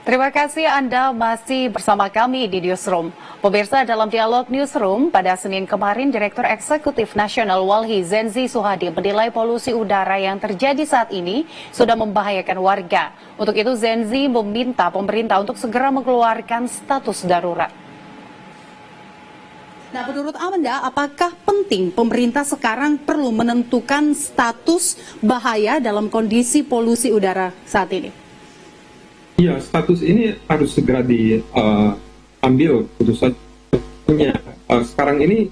Terima kasih Anda masih bersama kami di Newsroom. Pemirsa, dalam dialog Newsroom pada Senin kemarin, Direktur Eksekutif Nasional Walhi Zenzi Suhadi menilai polusi udara yang terjadi saat ini sudah membahayakan warga. Untuk itu Zenzi meminta pemerintah untuk segera mengeluarkan status darurat. Nah, menurut Anda, apakah penting pemerintah sekarang perlu menentukan status bahaya dalam kondisi polusi udara saat ini? Iya, status ini harus segera diambil putusannya. Sekarang ini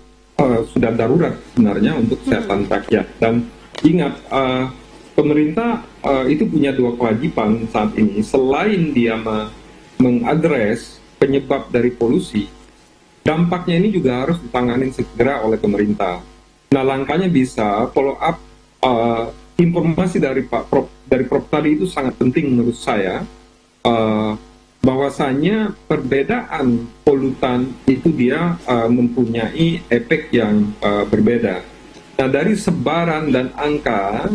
sudah darurat sebenarnya untuk kesehatan rakyat. Dan ingat, pemerintah itu punya dua kewajiban saat ini. Selain dia mengadres penyebab dari polusi, dampaknya ini juga harus ditangani segera oleh pemerintah. Nah, langkahnya bisa follow up informasi dari Prof tadi itu sangat penting menurut saya. Bahwasanya perbedaan polutan itu dia mempunyai efek yang berbeda. Nah, dari sebaran dan angka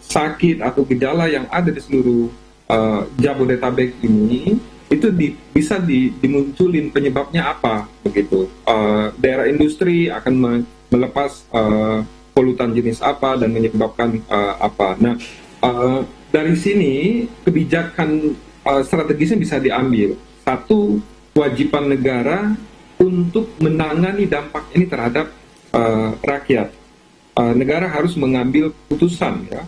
sakit atau gejala yang ada di seluruh Jabodetabek ini, itu bisa dimunculin penyebabnya apa begitu. Daerah industri akan melepas polutan jenis apa dan menyebabkan apa. Nah, dari sini kebijakan strategisnya bisa diambil. Satu, kewajiban negara untuk menangani dampak ini terhadap rakyat. Negara harus mengambil putusan, ya.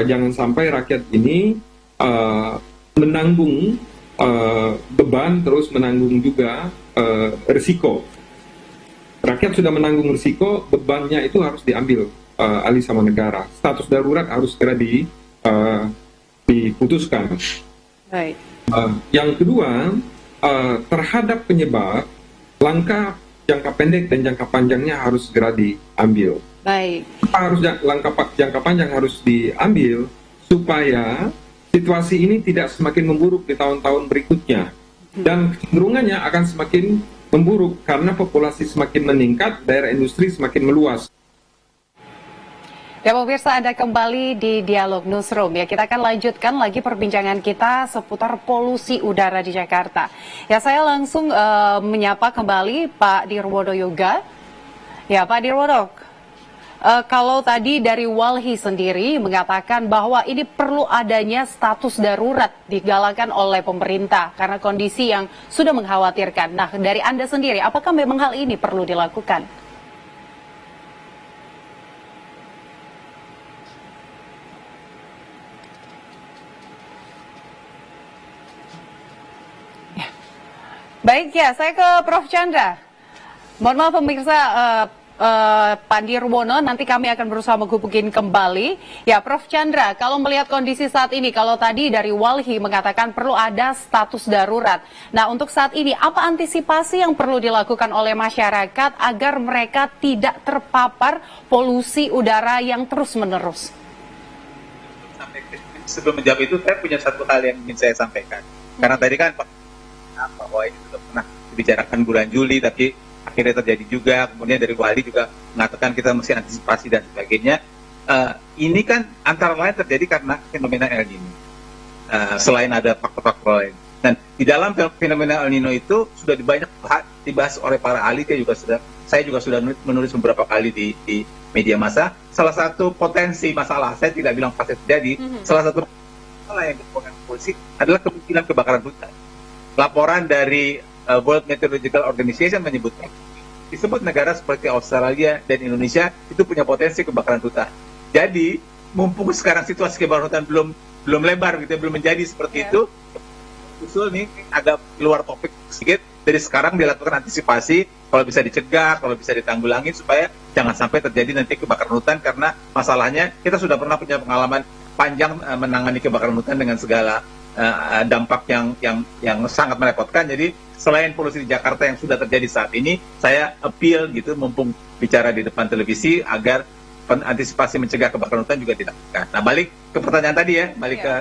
Jangan sampai rakyat ini menanggung beban, terus menanggung juga risiko. Rakyat sudah menanggung risiko, bebannya itu harus diambil alih sama negara. Status darurat harus segera diputuskan. Baik. Yang kedua, terhadap penyebab, langkah jangka pendek dan jangka panjangnya harus segera diambil. Baik. Langkah jangka panjang harus diambil supaya situasi ini tidak semakin memburuk di tahun-tahun berikutnya. Dan kecenderungannya akan semakin memburuk karena populasi semakin meningkat, daerah industri semakin meluas. Ya pemirsa, Anda kembali di Dialog Newsroom. Ya, kita akan lanjutkan lagi perbincangan kita seputar polusi udara di Jakarta. Ya, saya langsung menyapa kembali Pak Nirwono Yoga. Ya, Pak Nirwono, kalau tadi dari Walhi sendiri mengatakan bahwa ini perlu adanya status darurat digalakan oleh pemerintah karena kondisi yang sudah mengkhawatirkan. Nah, dari Anda sendiri, apakah memang hal ini perlu dilakukan? Baik ya, saya ke Prof. Chandra. Mohon maaf pemirsa, Pak Nirwono, nanti kami akan berusaha menghubungin kembali. Ya, Prof. Chandra, kalau melihat kondisi saat ini, kalau tadi dari Walhi mengatakan perlu ada status darurat. Nah, untuk saat ini, apa antisipasi yang perlu dilakukan oleh masyarakat agar mereka tidak terpapar polusi udara yang terus-menerus? Sebelum menjawab itu, saya punya satu hal yang ingin saya sampaikan. Karena tadi kan bahwa ini sudah pernah dibicarakan bulan Juli, tapi akhirnya terjadi juga. Kemudian dari Wali juga mengatakan kita mesti antisipasi dan sebagainya. Ini kan antara lain terjadi karena fenomena El Nino. Selain ada faktor-faktor lain. Dan di dalam fenomena El Nino itu sudah dibahas oleh para ahli. Saya juga sudah menulis beberapa kali di media massa. Salah satu potensi masalah, saya tidak bilang pasti terjadi, salah satu masalah yang ditemukan polisi adalah kemungkinan kebakaran hutan. Laporan dari World Meteorological Organization menyebutkan disebut negara seperti Australia dan Indonesia itu punya potensi kebakaran hutan. Jadi mumpung sekarang situasi kebakaran hutan belum lebar gitu, belum menjadi seperti itu, usul nih agak keluar topik sedikit. Dari sekarang dilakukan antisipasi, kalau bisa dicegah, kalau bisa ditanggulangi supaya jangan sampai terjadi nanti kebakaran hutan, karena masalahnya kita sudah pernah punya pengalaman panjang menangani kebakaran hutan dengan segala dampak yang sangat merepotkan. Jadi selain polusi di Jakarta yang sudah terjadi saat ini, saya appeal gitu, mumpung bicara di depan televisi, agar antisipasi mencegah kebakaran hutan juga dilakukan. Nah, balik ke pertanyaan tadi ya, ke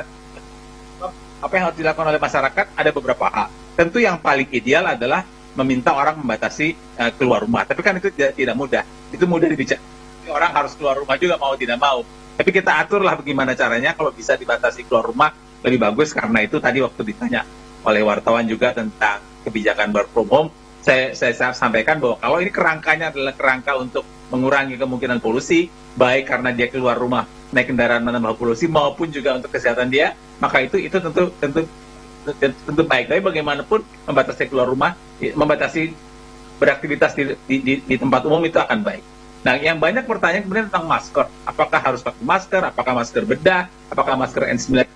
apa yang harus dilakukan oleh masyarakat, ada beberapa hal. Tentu yang paling ideal adalah meminta orang membatasi keluar rumah. Tapi kan itu tidak mudah. Itu mudah dibicarakan. Orang harus keluar rumah juga mau tidak mau. Tapi kita aturlah bagaimana caranya kalau bisa dibatasi keluar rumah lebih bagus. Karena itu tadi waktu ditanya oleh wartawan juga tentang kebijakan work from home, saya sampaikan bahwa kalau ini kerangkanya adalah kerangka untuk mengurangi kemungkinan polusi, baik karena dia keluar rumah naik kendaraan menambah polusi maupun juga untuk kesehatan dia, maka itu tentu baik. Tapi bagaimanapun membatasi keluar rumah, membatasi beraktivitas di tempat umum itu akan baik. Nah, yang banyak pertanyaan kemudian tentang masker. Apakah harus pakai masker? Apakah masker bedah? Apakah masker N95?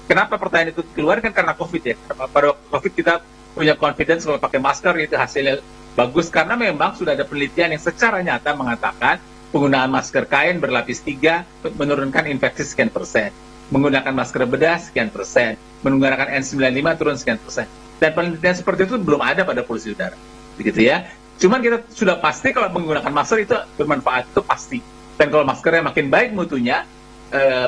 Kenapa pertanyaan itu keluar? Kan karena COVID ya. Pada waktu COVID kita punya confidence kalau pakai masker itu hasilnya bagus. Karena memang sudah ada penelitian yang secara nyata mengatakan penggunaan masker kain berlapis 3 menurunkan infeksi sekian persen. Menggunakan masker bedah sekian persen. Menggunakan N95 turun sekian persen. Dan penelitian seperti itu belum ada pada polusi udara. Begitu ya. Cuman kita sudah pasti kalau menggunakan masker itu bermanfaat, itu pasti. Dan kalau maskernya makin baik mutunya,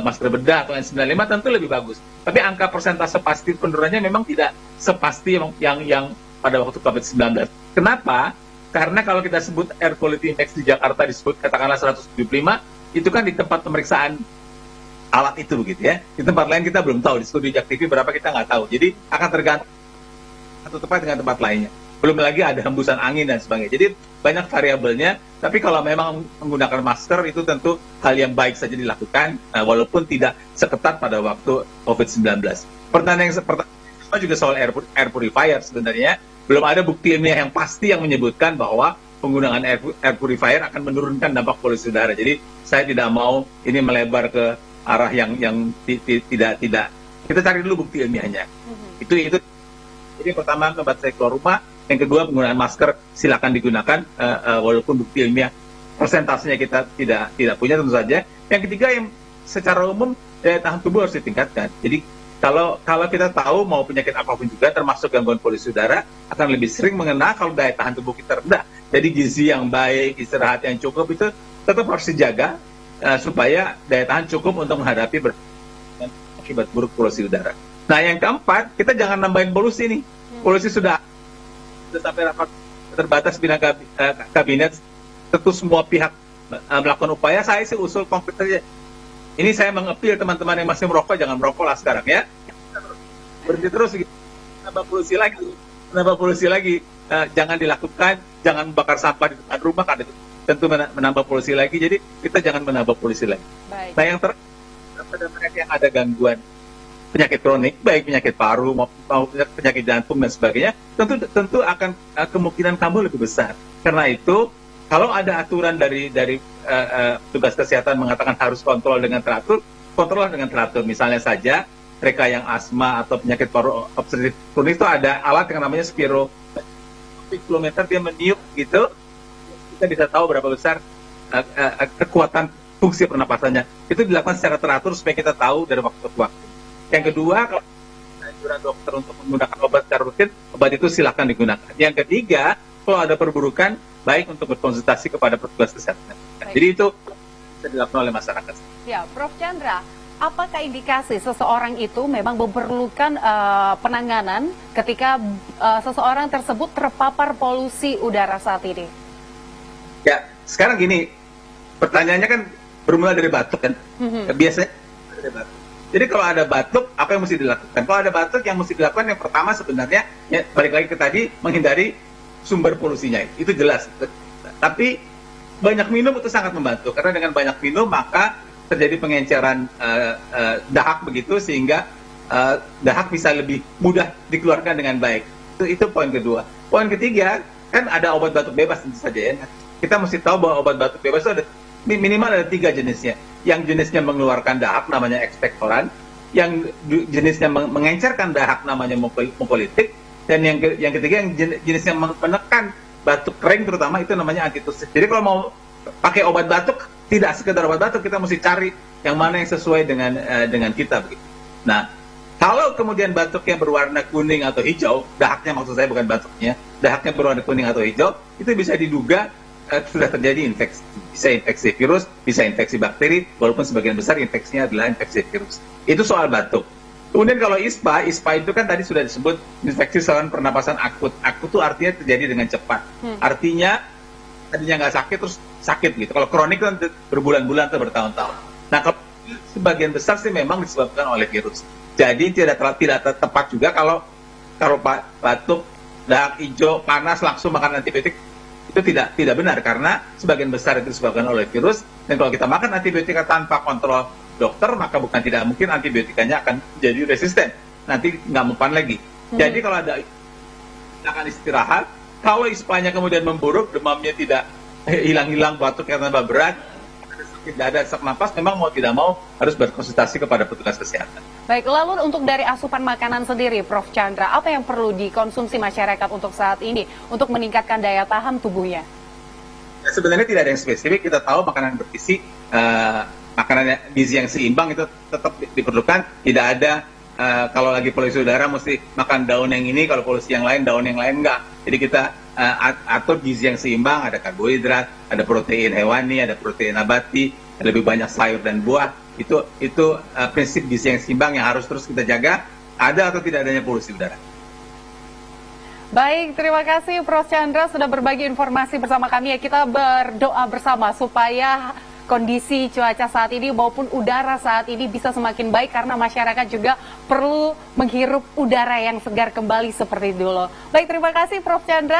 masker bedah atau N95 tentu lebih bagus. Tapi angka persentase pasti penurunannya memang tidak sepasti yang pada waktu COVID-19. Kenapa? Karena kalau kita sebut air quality index di Jakarta disebut katakanlah 175, itu kan di tempat pemeriksaan alat itu begitu ya. Di tempat lain kita belum tahu, di studi Jak TV berapa kita nggak tahu. Jadi akan tergantung satu tempat dengan tempat lainnya. Belum lagi ada hembusan angin dan sebagainya. Jadi banyak variabelnya, tapi kalau memang menggunakan masker itu tentu hal yang baik saja dilakukan, walaupun tidak seketat pada waktu COVID-19. Pertanyaan yang pertama juga soal air purifier sebenarnya, belum ada bukti ilmiah yang pasti yang menyebutkan bahwa penggunaan air purifier akan menurunkan dampak polusi udara. Jadi saya tidak mau ini melebar ke arah yang tidak. Kita cari dulu bukti ilmiahnya. Itu. Jadi pertama membatasi keluar rumah. Yang kedua, penggunaan masker silakan digunakan walaupun bukti ilmiah persentasenya kita tidak punya tentu saja. Yang ketiga, yang secara umum daya tahan tubuh harus ditingkatkan. Jadi kalau kita tahu mau penyakit apapun juga termasuk gangguan polusi udara akan lebih sering mengena kalau daya tahan tubuh kita rendah. Jadi gizi yang baik, istirahat yang cukup itu tetap harus dijaga supaya daya tahan cukup untuk menghadapi akibat buruk polusi udara. Nah, yang keempat, kita jangan nambahin polusi nih. Polusi sudah sampai rapat terbatas bina kabinet, tentu semua pihak melakukan upaya. Saya sih usul konkret saja. Ini saya mengepil teman-teman yang masih merokok, jangan merokok lah sekarang ya. Berhenti terus, menambah polusi lagi. Jangan dilakukan, jangan bakar sampah di depan rumah, karena itu tentu menambah polusi lagi. Jadi kita jangan menambah polusi lagi. Baik. Nah, yang terakhir, pada mereka yang ada gangguan penyakit kronik, baik penyakit paru maupun penyakit jantung dan sebagainya, tentu akan kemungkinan kambuh lebih besar. Karena itu, kalau ada aturan dari tugas kesehatan mengatakan harus kontrol dengan teratur, kontrol dengan teratur. Misalnya saja, mereka yang asma atau penyakit paru obstruktif kronik itu ada alat yang namanya spirometer, dia meniup gitu, kita bisa tahu berapa besar kekuatan fungsi pernapasannya. Itu dilakukan secara teratur supaya kita tahu dari waktu ke waktu. Yang kedua, kalau anjuran dokter untuk menggunakan obat secara rutin, obat itu silakan digunakan. Yang ketiga, kalau ada perburukan, baik untuk berkonsultasi kepada petugas kesehatan. Jadi itu bisa dilakukan oleh masyarakat. Ya, Prof. Chandra, apakah indikasi seseorang itu memang memerlukan penanganan ketika seseorang tersebut terpapar polusi udara saat ini? Ya, sekarang gini, pertanyaannya kan bermula dari batuk kan? Biasanya dari batuk. Jadi kalau ada batuk, apa yang mesti dilakukan? Kalau ada batuk, yang mesti dilakukan yang pertama sebenarnya, ya, balik lagi ke tadi, menghindari sumber polusinya. Itu jelas. Tapi banyak minum itu sangat membantu. Karena dengan banyak minum, maka terjadi pengenceran dahak begitu, sehingga dahak bisa lebih mudah dikeluarkan dengan baik. Itu poin kedua. Poin ketiga, kan ada obat batuk bebas tentu saja ya. Kita mesti tahu bahwa obat batuk bebas itu ada minimal ada 3 jenisnya. Yang jenisnya mengeluarkan dahak namanya ekspektoran, yang jenisnya mengencerkan dahak namanya mukolitik, dan yang ketiga yang jenisnya menekan batuk kering terutama itu namanya antitusif. Jadi kalau mau pakai obat batuk, tidak sekedar obat batuk, kita mesti cari yang mana yang sesuai dengan kita. Nah, kalau kemudian batuknya berwarna kuning atau hijau, dahaknya maksud saya bukan batuknya, dahaknya berwarna kuning atau hijau, itu bisa diduga sudah terjadi infeksi. Bisa infeksi virus, bisa infeksi bakteri, walaupun sebagian besar infeksinya adalah infeksi virus. Itu soal batuk. Kemudian kalau ISPA itu kan tadi sudah disebut infeksi saluran pernapasan akut. Akut itu artinya terjadi dengan cepat. Artinya tadinya nggak sakit terus sakit gitu. Kalau kronik kan berbulan-bulan atau bertahun-tahun. Nah, kalau sebagian besar sih memang disebabkan oleh virus. Jadi tidak tepat juga kalau batuk, dahak hijau, panas langsung makan antibiotik, itu tidak benar karena sebagian besar itu disebabkan oleh virus, dan kalau kita makan antibiotika tanpa kontrol dokter, maka bukan tidak mungkin antibiotikanya akan jadi resisten, nanti nggak mempan lagi. Jadi kalau ada akan istirahat, kalau ispanya kemudian memburuk, demamnya tidak hilang-hilang, batuknya tambah berat, tidak ada sesak napas, memang mau tidak mau harus berkonsultasi kepada petugas kesehatan. Baik, lalu untuk dari asupan makanan sendiri, Prof. Chandra, apa yang perlu dikonsumsi masyarakat untuk saat ini untuk meningkatkan daya tahan tubuhnya? Ya, sebenarnya tidak ada yang spesifik. Kita tahu makanan bergizi, makanan gizi yang seimbang itu tetap diperlukan. Tidak ada kalau lagi polusi udara mesti makan daun yang ini, kalau polusi yang lain daun yang lain enggak. Jadi kita atur gizi yang seimbang, ada karbohidrat, ada protein hewani, ada protein nabati, lebih banyak sayur dan buah. Itu prinsip gizi yang seimbang yang harus terus kita jaga, ada atau tidak adanya polusi udara. Baik, terima kasih Prof. Chandra sudah berbagi informasi bersama kami. Ya, kita berdoa bersama supaya kondisi cuaca saat ini maupun udara saat ini bisa semakin baik karena masyarakat juga perlu menghirup udara yang segar kembali seperti dulu. Baik, terima kasih Prof. Chandra.